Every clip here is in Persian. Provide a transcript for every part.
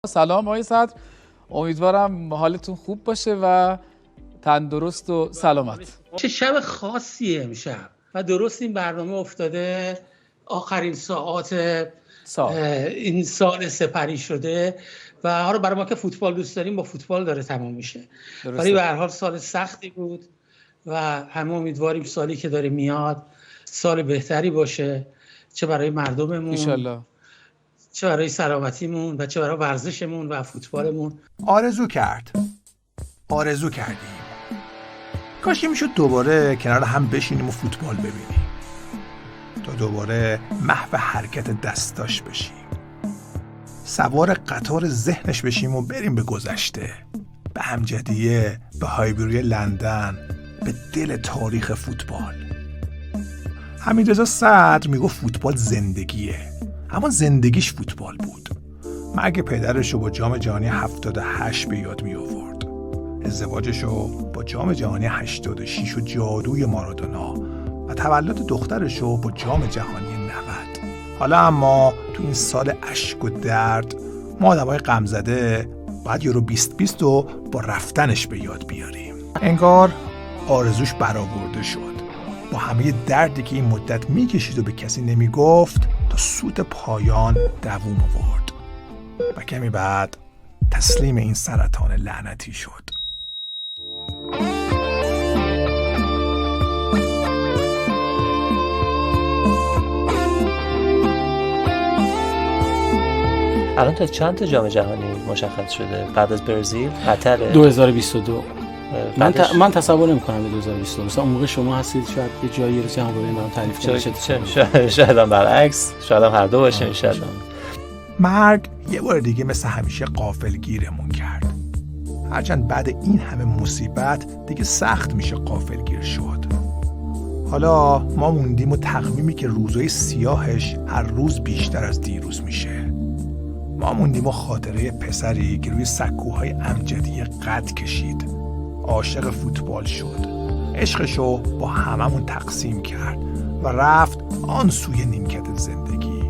سلام آقای صدر، امیدوارم حالتون خوب باشه و تندرست و سلامت. چه شب خاصیه امشب و درست این برنامه افتاده آخرین ساعات این سال سپری شده و حالا برای ما که فوتبال دوست داریم با فوتبال داره تموم میشه. ولی به هر حال سال سختی بود و همه امیدواریم سالی که داره میاد سال بهتری باشه، چه برای مردممون انشالله، چه برای سلامتیمون و چه برای ورزشمون و فوتبالمون. آرزو کردیم کاش که میشد دوباره کنار هم بشینیم و فوتبال ببینیم تا دوباره محو حرکت دستاش بشیم، سوار قطار ذهنش بشیم و بریم به گذشته، به امجدیه، به هایبری لندن، به دل تاریخ فوتبال. حمیدرضا صدر میگفت فوتبال زندگیه، اما زندگیش فوتبال بود. مرگ پدرشو با جام جهانی 78 به یاد می آورد، ازدواجشو با جام جهانی 86 و جادوی مارادونا و تولد دخترشو با جام جهانی 90. حالا اما تو این سال اشک و درد ما آدمای غمزده باید یورو 2020 رو با رفتنش به یاد بیاریم. انگار آرزوش برآورده شد، با همه دردی که این مدت میکشید و به کسی نمیگفت تا سوت پایان دووم آورد و کمی بعد تسلیم این سرطان لعنتی شد. الان تا چند تا جام جهانی مشخص شده؟ بعد از برزیل، قطر 2022. من تصور نمی‌کنم به 2022. مثلا اون موقع شما هستید شاید یه جایی رو هم برام تعریف کنید. شاید هم برعکس، شاید هم هر دو باشه. شاید مرگ یه بار دیگه مثل همیشه غافلگیرمون کرد. هرچند بعد این همه مصیبت دیگه سخت میشه غافلگیر شد. حالا ما موندیم و تخمیمی که روزای سیاهش هر روز بیشتر از دیروز میشه. ما موندیم و خاطره پسری که روی سکوهای امجدیه قد کشید، عاشق فوتبال شد، عشقشو با هممون تقسیم کرد و رفت آن سوی نیمکت زندگی.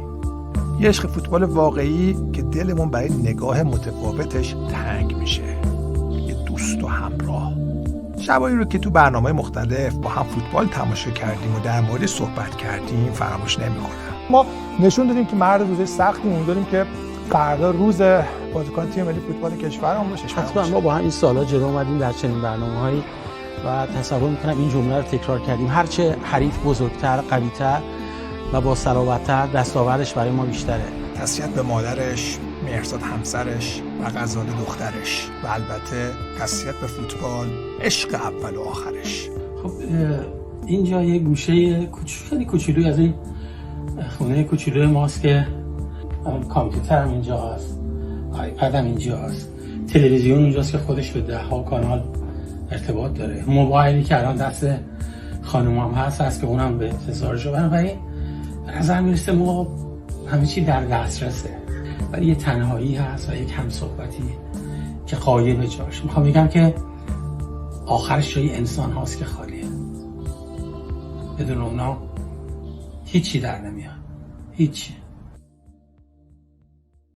یه عشق فوتبال واقعی که دلمون برای نگاه متفاوتش تنگ میشه. یه دوست و همراه. شبایی رو که تو برنامه مختلف با هم فوتبال تماشا کردیم و در مورد صحبت کردیم فراموش نمی‌کنم. ما نشون دادیم که مرد روزای سختی داریم که فردا روز بازیکن تیم ملی فوتبال کشورمون باشه. حتما ما با هم این سالا جلو اومدیم در چنین برنامه‌هایی و تصور می‌کنم این جمله رو تکرار کردیم. هرچه حریف بزرگتر، قوی‌تر و با صلابت‌تر دستاوردش برای ما بیشتره. تسلیت به مادرش، مهرزاد همسرش و غزاله دخترش و البته تسلیت به فوتبال، عشق اول و آخرش. خب اینجا یه گوشه کوچولوی از این خونه کوچولوی ماست که کامپیوترم اینجا هست، آیپدم اینجا هست، تلویزیون اونجاست که خودش به 10 کانال ارتباط داره، موبایلی که الان دست خانومم هست که اونم به انتظارشه. بنابراین به نظر میرسه ما همه چی در دسترسه، ولی یه تنهایی هست و یک همصحبتی که غایب جاش. میخوام بگم که آخرش جای انسان هاست که خالیه، بدون اونا هیچی در نمیاد، هیچی.